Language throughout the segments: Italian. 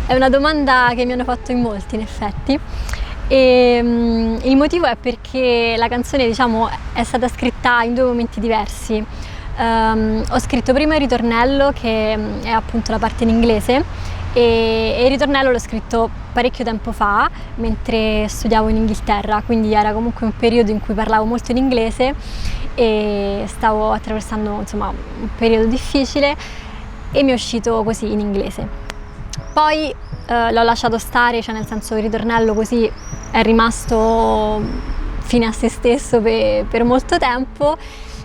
È una domanda che mi hanno fatto in molti, in effetti. E il motivo è perché la canzone, diciamo, è stata scritta in due momenti diversi. Ho scritto prima il ritornello, che è appunto la parte in inglese, e il ritornello l'ho scritto parecchio tempo fa, mentre studiavo in Inghilterra, quindi era comunque un periodo in cui parlavo molto in inglese e stavo attraversando, insomma, un periodo difficile, e mi è uscito così in inglese. Poi l'ho lasciato stare, cioè nel senso il ritornello così è rimasto fine a se stesso per molto tempo,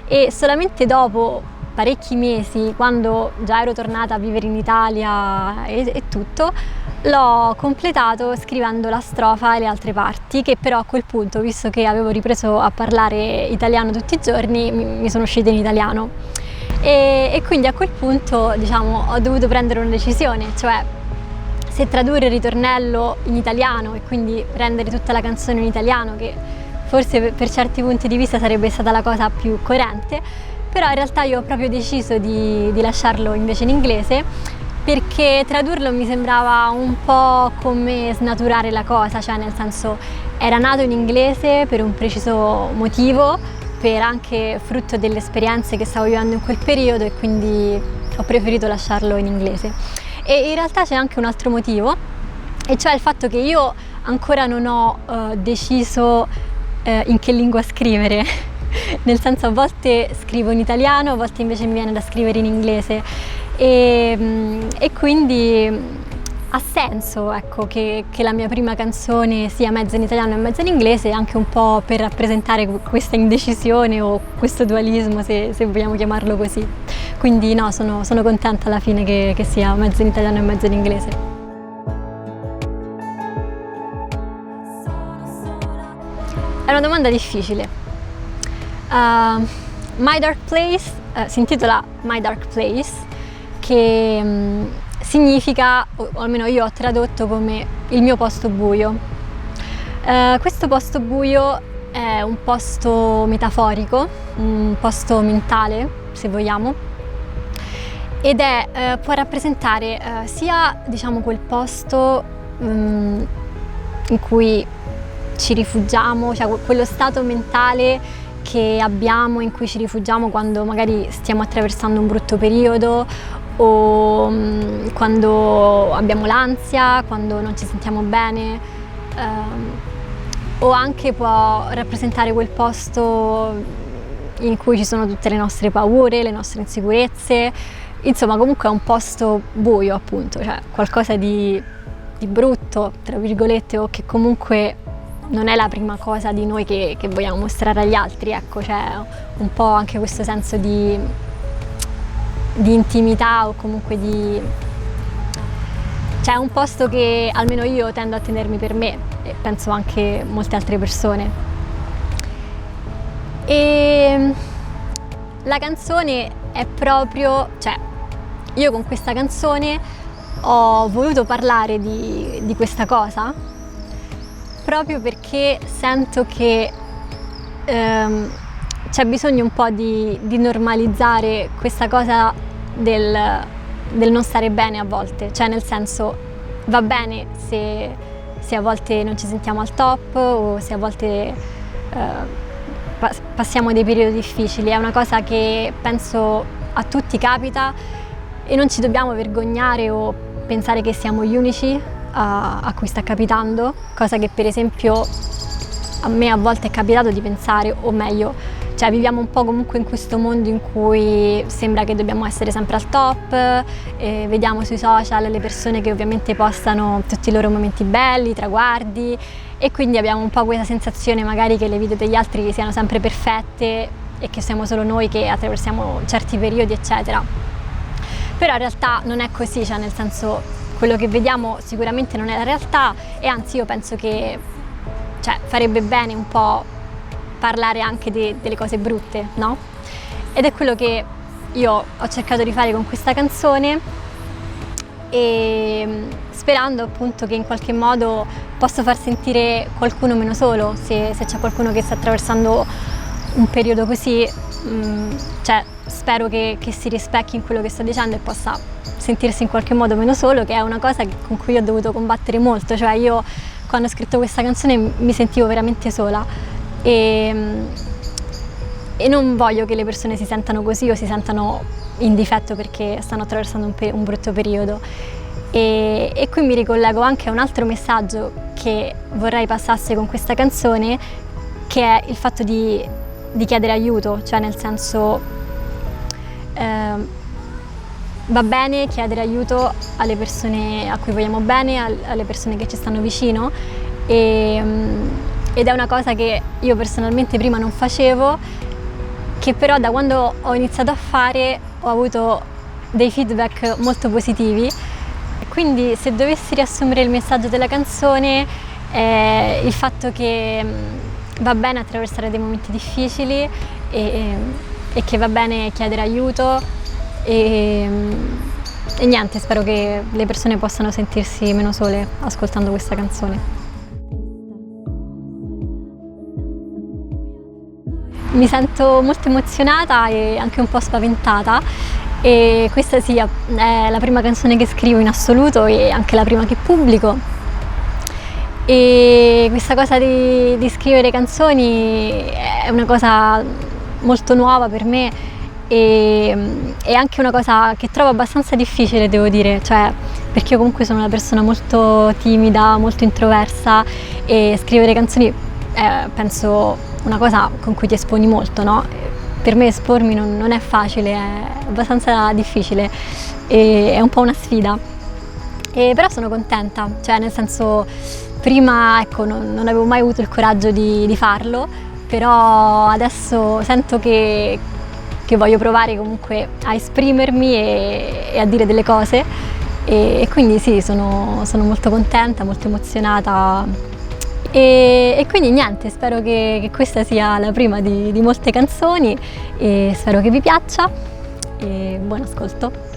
e solamente dopo parecchi mesi, quando già ero tornata a vivere in Italia e tutto, l'ho completato scrivendo la strofa e le altre parti, che però a quel punto, visto che avevo ripreso a parlare italiano tutti i giorni, mi sono uscite in italiano. E quindi a quel punto, diciamo, ho dovuto prendere una decisione, cioè se tradurre il ritornello in italiano e quindi rendere tutta la canzone in italiano, che forse per certi punti di vista sarebbe stata la cosa più coerente, però in realtà io ho proprio deciso di lasciarlo invece in inglese, perché tradurlo mi sembrava un po' come snaturare la cosa, cioè nel senso era nato in inglese per un preciso motivo, per anche frutto delle esperienze che stavo vivendo in quel periodo, e quindi ho preferito lasciarlo in inglese. E in realtà c'è anche un altro motivo, e cioè il fatto che io ancora non ho deciso in che lingua scrivere. Nel senso, a volte scrivo in italiano, a volte invece mi viene da scrivere in inglese, e quindi ha senso, ecco, che la mia prima canzone sia mezza in italiano e mezza in inglese, anche un po' per rappresentare questa indecisione o questo dualismo, se vogliamo chiamarlo così. Quindi no, sono contenta alla fine che sia mezzo in italiano e mezzo in inglese. È una domanda difficile. My Dark Place si intitola My Dark Place, che significa, o almeno io ho tradotto come il mio posto buio. Questo posto buio è un posto metaforico, un posto mentale, se vogliamo, ed può rappresentare sia, diciamo, quel posto in cui ci rifugiamo, cioè quello stato mentale che abbiamo, in cui ci rifugiamo quando magari stiamo attraversando un brutto periodo, o quando abbiamo l'ansia, quando non ci sentiamo bene, o anche può rappresentare quel posto in cui ci sono tutte le nostre paure, le nostre insicurezze. Insomma, comunque è un posto buio, appunto, cioè qualcosa di brutto, tra virgolette, o che comunque non è la prima cosa di noi che vogliamo mostrare agli altri, ecco, c'è un po' anche questo senso di intimità, o comunque cioè è un posto che almeno io tendo a tenermi per me, e penso anche molte altre persone. E la canzone è proprio, cioè io con questa canzone ho voluto parlare di questa cosa, proprio perché sento che c'è bisogno un po' di normalizzare questa cosa del non stare bene a volte, cioè nel senso, va bene se a volte non ci sentiamo al top, o se a volte passiamo dei periodi difficili. È una cosa che penso a tutti capita, e non ci dobbiamo vergognare o pensare che siamo gli unici a cui sta capitando, cosa che per esempio a me a volte è capitato di pensare, o meglio, cioè viviamo un po' comunque in questo mondo in cui sembra che dobbiamo essere sempre al top, vediamo sui social le persone che ovviamente postano tutti i loro momenti belli, i traguardi, e quindi abbiamo un po' questa sensazione magari che le vite degli altri siano sempre perfette e che siamo solo noi che attraversiamo certi periodi, eccetera. Però in realtà non è così, cioè nel senso, quello che vediamo sicuramente non è la realtà, e anzi io penso che farebbe bene un po' parlare anche delle cose brutte, no? Ed è quello che io ho cercato di fare con questa canzone, e sperando appunto che in qualche modo possa far sentire qualcuno meno solo, se c'è qualcuno che sta attraversando un periodo così, spero che si rispecchi in quello che sto dicendo e possa sentirsi in qualche modo meno solo, che è una cosa con cui ho dovuto combattere molto, cioè io quando ho scritto questa canzone mi sentivo veramente sola e non voglio che le persone si sentano così o si sentano in difetto perché stanno attraversando un brutto periodo. E qui mi ricollego anche a un altro messaggio che vorrei passasse con questa canzone, che è il fatto di chiedere aiuto, cioè nel senso va bene chiedere aiuto alle persone a cui vogliamo bene, alle persone che ci stanno vicino ed è una cosa che io personalmente prima non facevo, che però da quando ho iniziato a fare ho avuto dei feedback molto positivi. Quindi se dovessi riassumere il messaggio della canzone è il fatto che va bene attraversare dei momenti difficili e che va bene chiedere aiuto e niente, spero che le persone possano sentirsi meno sole ascoltando questa canzone. Mi sento molto emozionata e anche un po' spaventata e questa sì è la prima canzone che scrivo in assoluto e anche la prima che pubblico. E questa cosa di scrivere canzoni è una cosa molto nuova per me e è anche una cosa che trovo abbastanza difficile, devo dire, cioè perché io comunque sono una persona molto timida, molto introversa e scrivere canzoni è, penso, una cosa con cui ti esponi molto, no? Per me espormi non è facile, è abbastanza difficile e è un po' una sfida. Però sono contenta, cioè nel senso prima ecco, non avevo mai avuto il coraggio di farlo, però adesso sento che voglio provare comunque a esprimermi e a dire delle cose e quindi sì, sono molto contenta, molto emozionata e quindi niente, spero che questa sia la prima di molte canzoni e spero che vi piaccia e buon ascolto.